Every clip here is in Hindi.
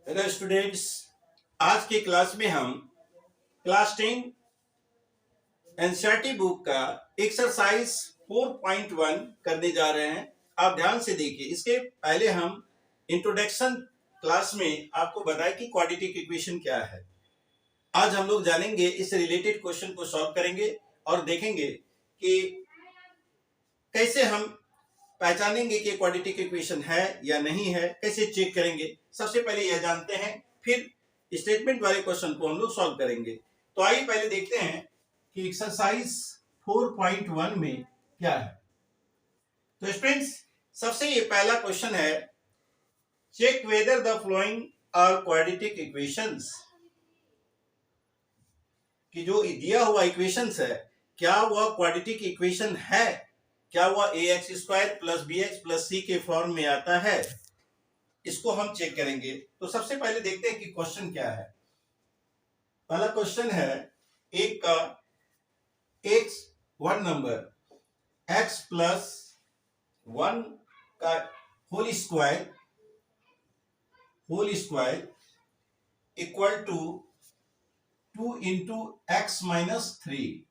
Hello students. आज के क्लास में हम क्लास 10 एनसीईआरटी बुक का एक्सरसाइज 4.1 करने जा रहे हैं। आप ध्यान से देखिए। इसके पहले हम इंट्रोडक्शन क्लास में आपको बताएं कि क्वाड्रेटिक इक्वेशन क्या है। आज हम लोग जानेंगे, इस रिलेटेड क्वेश्चन को सॉल्व करेंगे और देखेंगे कि कैसे हम पहचानेंगे कि क्वाड्रेटिक इक्वेशन है या नहीं है, कैसे चेक करेंगे। सबसे पहले यह जानते हैं, फिर स्टेटमेंट वाले क्वेश्चन को हम लोग सॉल्व करेंगे। तो आइए पहले देखते हैं कि एक्सरसाइज 4.1 में क्या है। तो स्टूडेंट्स, सबसे ये पहला क्वेश्चन है, check whether the following are quadratic equations. कि जो दिया हुआ इक्वेशंस है, क्या वह क्वाड्रेटिक इक्वेशन है, क्या वह A X square plus B X plus C के फॉर्म में आता है। इसको हम चेक करेंगे। तो सबसे पहले देखते हैं कि क्वेश्चन क्या है। पहला क्वेश्चन है एक का X one number X plus one का whole square equal to 2 into x minus 3।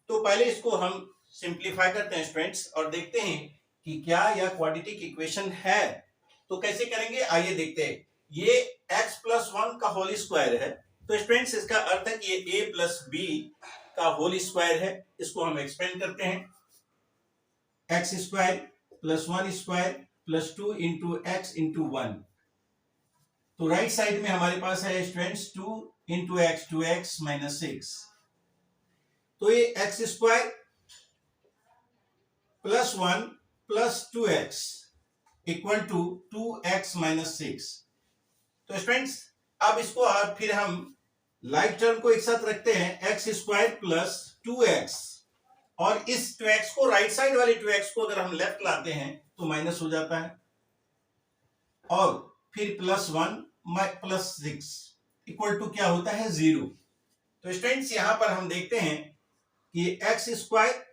तो पहले इसको हम सिंप्लीफाई करते हैं स्टूडेंट्स और देखते हैं कि क्या यह क्वाड्रेटिक इक्वेशन है। तो कैसे करेंगे, आइए देखते हैं। ये x प्लस वन का होल स्क्वायर है, तो स्टूडेंट्स इसका अर्थ है कि ये a प्लस बी का होल स्क्वायर है। इसको हम एक्सपेंड करते हैं, x square plus one square plus 2 into x into one. तो राइट साइड में हमारे पास है students 2 into X, 2x minus 6। तो ये x square plus one plus 2x equal to 2x minus 6। तो स्टूडेंट्स, अब इसको फिर हम लाइक टर्म को एक साथ रखते हैं, एक्स स्क्वायर प्लस 2x, और इस 2x को, राइट साइड वाले 2x को अगर हम लेफ्ट लाते हैं तो माइनस हो जाता है, और फिर plus one plus 6 equal to क्या होता है, 0। तो स्टूडेंट्स, यहां पर हम देखते हैं कि x square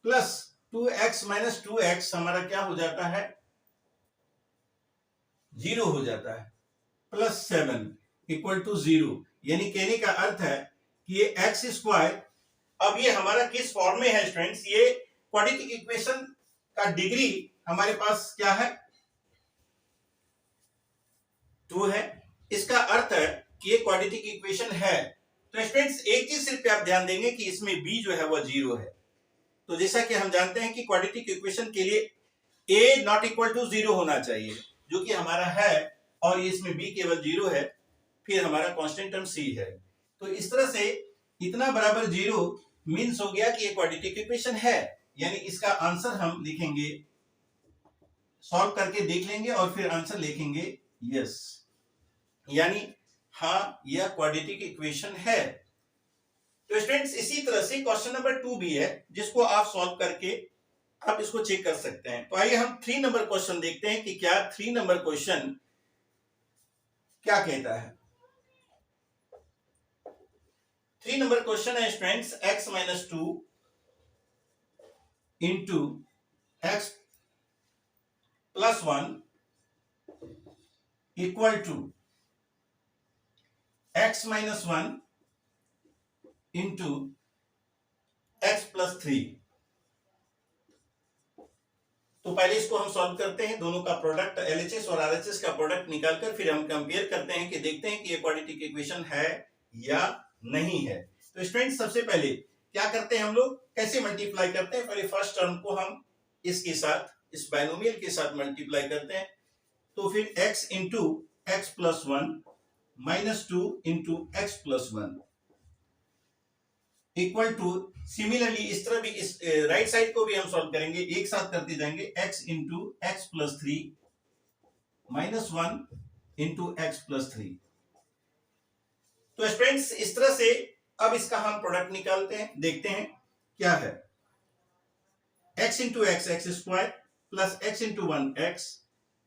plus 2x minus 2x हमारा क्या हो जाता है, 0 हो जाता है, प्लस 7 इक्वल टू 0। यानी कहने का अर्थ है कि ये एक्स स्क्वायर, अब ये हमारा किस फॉर्म में है स्टूडेंट्स, ये क्वाड्रेटिक इक्वेशन का डिग्री हमारे पास क्या है, 2 है। इसका अर्थ है कि ये क्वाड्रेटिक इक्वेशन है। तो स्टूडेंट्स, एक चीज सिर्फ आप ध्यान देंगे कि इसमें b जो है वह 0 है। तो जैसा कि हम जानते हैं कि क्वाड्रेटिक इक्वेशन के लिए a नॉट इक्वल टू 0 होना चाहिए, जो कि हमारा है, और इसमें b केवल 0 है, फिर हमारा कांस्टेंट टर्म c है। तो इस तरह से इतना बराबर 0 मीन्स हो गया कि ये क्वाड्रेटिक इक्वेशन है। यानी इसका आंसर हम लिखेंगे, सॉल्व करके देख लेंगे और फिर आंसर लिखेंगे यस, यानी हाँ, यह क्वाड्रेटिक इक्वेशन है। तो स्टूडेंट्स, इसी तरह से क्वेश्चन नंबर 2 भी है, जिसको आप सॉल्व करके आप इसको चेक कर सकते हैं। तो आइए हम 3 नंबर क्वेश्चन देखते हैं कि क्या 3 नंबर क्वेश्चन क्या कहता है। 3 नंबर क्वेश्चन है students, x minus 2 into x plus 1 equal to x minus 1 into x plus 3। तो पहले इसको हम सॉल्व करते हैं, दोनों का प्रोडक्ट एलएचएस और आरएचएस का प्रोडक्ट निकालकर फिर हम कंपेयर करते हैं कि देखते हैं कि ये क्वाड्रेटिक इक्वेशन है या नहीं है। तो स्टूडेंट्स, सबसे पहले क्या करते हैं हम लोग, कैसे मल्टीप्लाई करते हैं, पहले फर्स्ट टर्म को हम इसके साथ, इस बाइनोमियल के साथ मल्टीप्लाई करते हैं। तो फिर x into x plus 1 minus 2 into x plus 1 equal to, similarly इस तरह भी, इस राइट साइड को भी हम सॉल्व करेंगे, एक साथ करते जाएंगे, x into x plus 3 minus 1 into x plus 3। तो स्टूडेंट्स, इस तरह से अब इसका हम प्रोडक्ट निकालते हैं, देखते हैं क्या है। x into X, X square plus x into 1 x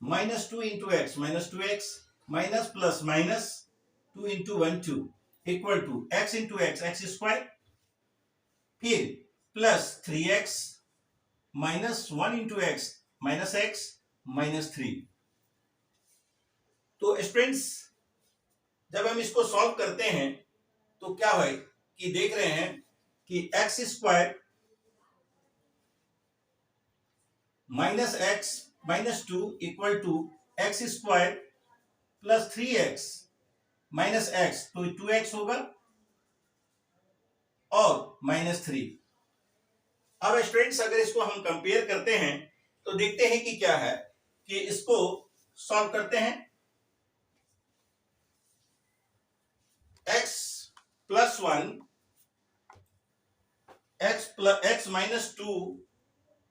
minus 2 into x minus 2x minus plus minus 2 into 1 2 equal to x into X, X square, फिर plus 3x minus 1 into x minus x minus 3। तो स्टूडेंट्स जब हम इसको सॉल्व करते हैं तो क्या है कि देख रहे हैं कि x square minus x minus 2 equal to x square plus 3x minus x, तो 2x होगा और -3। अब स्टूडेंट्स अगर इसको हम कंपेयर करते हैं तो देखते हैं कि क्या है कि इसको सॉल्व करते हैं। x plus 1 x minus 2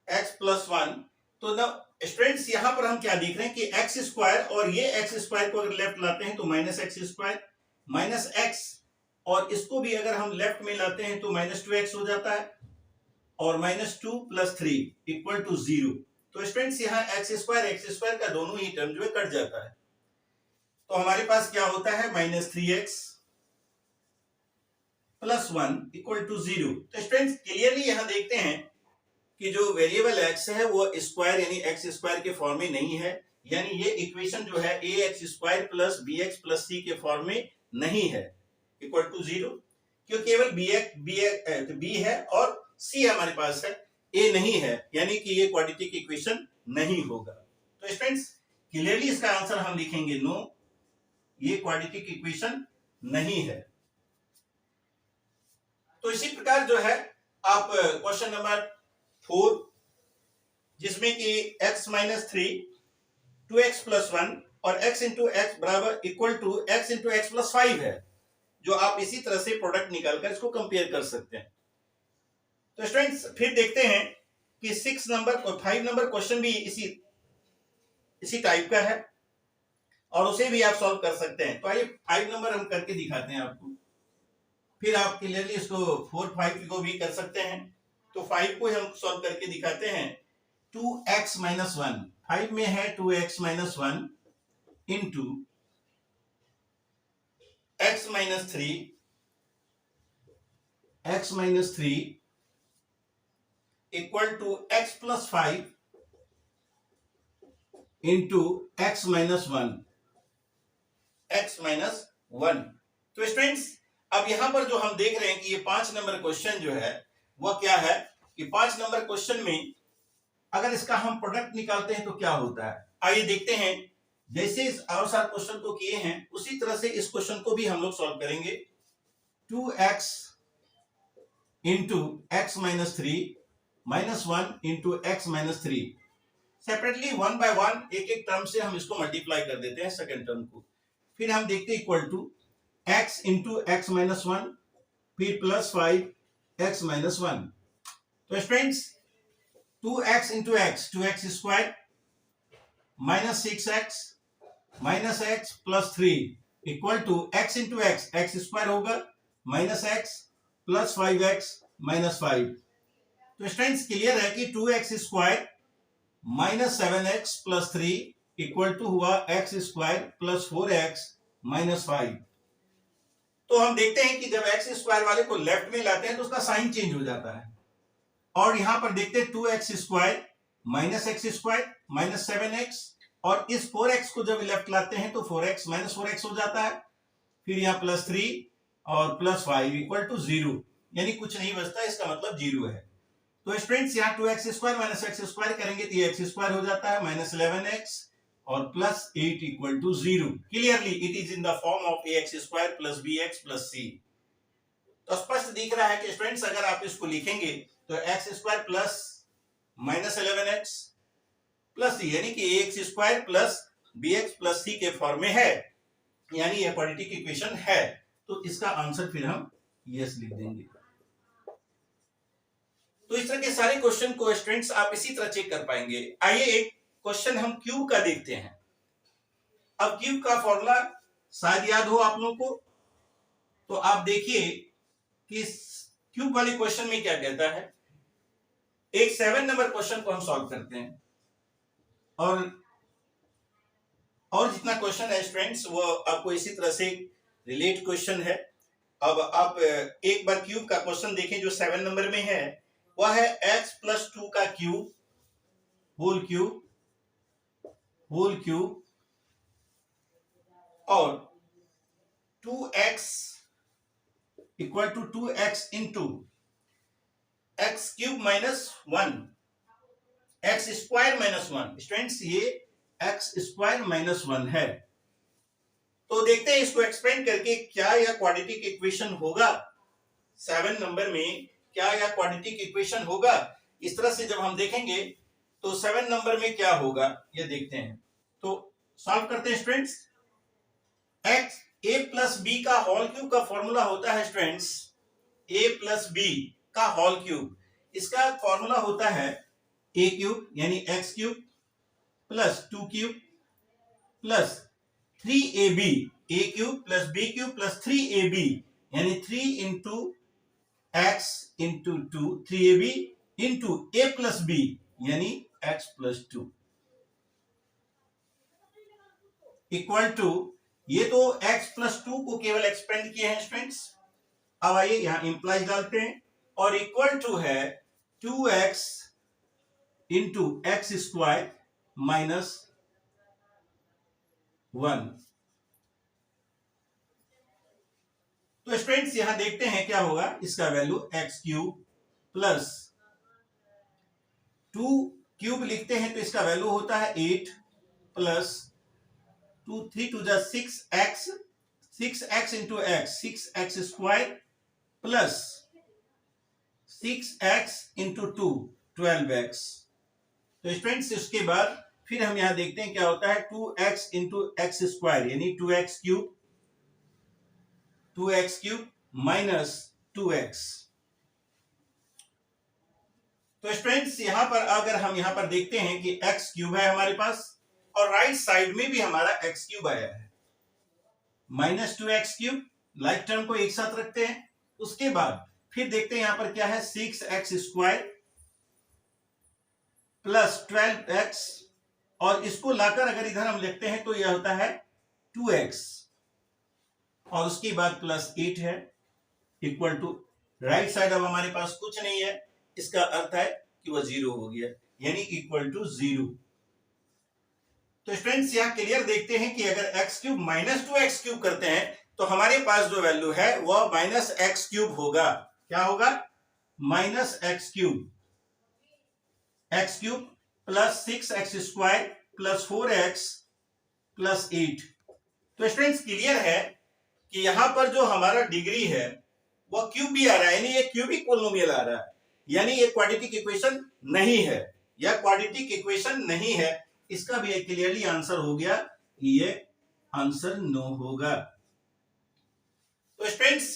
x plus 1, तो ना स्टूडेंट्स यहां पर हम क्या देख रहे हैं कि एक्स स्क्वायर और ये एक्स स्क्वायर को अगर लेफ्ट लाते हैं तो minus x square minus x, और इसको भी अगर हम लेफ्ट में लाते हैं तो -2x हो जाता है, और -2 प्लस 3 इक्वल टू 0। तो स्टूडेंट्स यहाँ एक्स स्क्वायर का दोनों ही टर्म जो है कट जाता है, तो हमारे पास क्या होता है -3x प्लस 1 इक्वल टू 0। तो स्टूडेंट्स क्लियरली यहाँ देखते हैं कि जो वेरिएबल x है वो स्क्वायर यानी एक्स स्क्वायर के फॉर्म में नहीं है, यानी ये इक्वेशन जो है ax square plus bx plus c के फॉर्म में नहीं है इक्वल टू 0, क्योंकि केवल b है और c हमारे पास है, a नहीं है, यानी कि ये क्वाड्रेटिक इक्वेशन नहीं होगा। तो स्टूडेंट्स क्लियरली इसका आंसर हम लिखेंगे नो, ये क्वाड्रेटिक इक्वेशन नहीं है। तो इसी प्रकार जो है आप क्वेश्चन नंबर 4 जिसमें कि x माइनस 3 2x प्लस 1 और x इंटू एक्स बराबर equal to x into x plus 5 है, जो आप इसी तरह से प्रोडक्ट निकालकर इसको कंपेयर कर सकते हैं। तो स्टूडेंट्स फिर देखते हैं कि 6 नंबर और 5 नंबर क्वेश्चन भी इसी टाइप का है और उसे भी आप सॉल्व कर सकते हैं। तो आइए 5 नंबर हम करके दिखाते हैं आपको, फिर आप क्लियरली इसको 4 5 को भी कर सकते हैं। तो 5 को हम सॉल्व करके दिखाते हैं। 2x माइनस 1, 5 में है 2x minus 1 into x minus 3 equal to x plus 5 into x minus 1। तो स्टूडेंट्स अब यहां पर जो हम देख रहे हैं कि ये 5 नंबर क्वेश्चन जो है वह क्या है कि 5 नंबर क्वेश्चन में अगर इसका हम प्रोडक्ट निकालते हैं तो क्या होता है, आइए देखते हैं। जैसे इस और सारे क्वेश्चन को किए हैं उसी तरह से इस क्वेश्चन को भी हम लोग सॉल्व करेंगे। 2x into x minus 3 minus 1 into x minus 3, separately 1 by 1 एक एक टर्म से हम इसको मल्टीप्लाई कर देते हैं सेकंड टर्म को, फिर हम देखते हैं equal to x into x minus 1 फिर प्लस 5 x माइनस 1। तो students 2x into X 2x square minus 6x minus x plus 3 equal to x into X X square होगा minus x plus 5x minus 5। तो स्टूडेंट्स क्लियर है कि 2x square minus 7x plus 3 equal to हुआ x square plus 4x minus 5। तो हम देखते हैं कि जब x स्क्वायर वाले को लेफ्ट में लाते हैं तो उसका साइन चेंज हो जाता है, और यहां पर देखते हैं 2x square minus x square minus 7x, और इस 4x को जब लेफ्ट लाते हैं तो 4x माइनस 4x हो जाता है, फिर यहाँ प्लस 3 और प्लस 5 इक्वल टू 0, यानी कुछ नहीं बचता, इसका मतलब 0 है। तो स्टूडेंट्स यहाँ 2x square minus x square करेंगे तो ये x स्क्वायर हो जाता है माइनस 11x और plus 8 equal to 0। Clearly it is in the form of ax square plus bx plus c। तो स्पष्ट दिख रहा है कि स्टूडेंट्स अगर आप इसको लिखेंगे तो X square plus minus 11x plus C, यानी कि ax square plus bx plus C के फॉर्म में है, यानी यह क्वाड्रेटिक इक्वेशन है। तो इसका आंसर फिर हम यस लिख देंगे। तो इस तरह के सारे क्वेश्चन को स्टूडेंट्स आप इसी तरह चेक कर पाएंगे। आइए एक क्वेश्चन हम क्यूब का देखते हैं। अब क्यूब का फॉर्मूला शायद याद हो आप लोगों को, तो आप देखिए कि क्यूब वाले क्वेश्चन में क्या कहता है। एक 7 नंबर क्वेश्चन को हम सॉल्व करते हैं, और जितना क्वेश्चन है स्टूडेंट्स वो आपको इसी तरह से रिलेट क्वेश्चन है। अब आप एक बार क्यूब का क्वेश्चन देखें जो 7 नंबर में है, वह है x प्लस 2 का क्यूब होल क्यूब और 2x equal to 2x into x cube minus 1, x square minus 1। Students ये एक्स स्क्वायर माइनस 1 है। तो देखते हैं इसको एक्सपेंड करके क्या यह क्वाड्रेटिक इक्वेशन होगा। 7 नंबर में क्या यह क्वाड्रेटिक इक्वेशन होगा। इस तरह से जब हम देखेंगे तो 7 नंबर में क्या होगा ये देखते हैं। तो सॉल्व करते हैं students. X a plus b का होल क्यूब का फॉर्मूला होता है स्टूडेंट्स, ए प्लस बी का होल क्यूब। इसका फॉर्मूला होता है ए क्यूब यानी x cube plus 2 cube plus 3ab, a cube plus b cube plus 3ab यानी 3 into x into 2, 3ab into a plus b यानी एक्स प्लस 2 इक्वल टू, ये तो x प्लस 2 को केवल एक्सपेंड किए हैं स्टूडेंट्स। अब आइए यहां इंप्लाइज डालते हैं और इक्वल टू है 2x into x square minus 1। तो स्टूडेंट्स यहां देखते हैं क्या होगा। इसका value x cube plus 2 cube लिखते हैं तो इसका वैल्यू होता है 8 प्लस 2 3 2 जा 6x, 6x into x 6x square plus 6x into 2 12x। तो स्टूडेंट्स उसके बाद फिर हम यहां देखते हैं क्या होता है 2x इंटू एक्स स्क्वायर यानी 2x क्यूब माइनस 2x। तो स्टूडेंट्स यहां पर अगर हम यहां पर देखते हैं कि x क्यूब है हमारे पास और राइट साइड में भी हमारा x क्यूब आया है minus 2x cube, like term को एक साथ रखते हैं। उसके बाद फिर देखते हैं यहां पर क्या है 6x स्क्वायर प्लस 12x और इसको लाकर अगर इधर हम लिखते हैं तो यह होता है 2x और उसके बाद प्लस 8 है इक्वल टू, राइट साइड अब हमारे पास कुछ नहीं है, इसका अर्थ है कि वह 0 हो गया यानी इक्वल टू 0। तो स्टूडेंट्स यहां क्लियर देखते हैं कि अगर x cube minus 2x cube करते हैं तो हमारे पास जो वैल्यू है वह माइनस x क्यूब होगा। क्या होगा? Minus x cube plus 6x square plus 4x plus 8। तो स्टूडेंट्स क्लियर है कि यहां पर जो हमारा डिग्री है वह क्यूब भी आ रहा है यानी ये क्यूबिक पोलिनोमियल आ रहा है, यानी ये क्वाड्रेटिक इक्वेशन नहीं है, यह क्वाड्रेटिक इक्वेशन नहीं है। इसका भी क्लियरली आंसर हो गया कि ये आंसर नो होगा। तो स्टूडेंट्स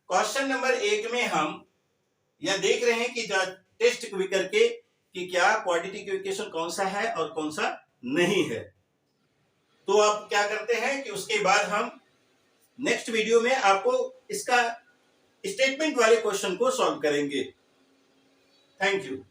क्वेश्चन नंबर 1 में हम यह देख रहे हैं कि टेस्ट भी करके कि क्या क्वाड्रेटिक इक्वेशन कौन सा है और कौन सा नहीं है। तो अब क्या करते हैं कि उसके बाद हम नेक्स्ट वीडियो में आपको इसका स्टेटमेंट वाले क्वेश्चन को सॉल्व करेंगे। Thank you.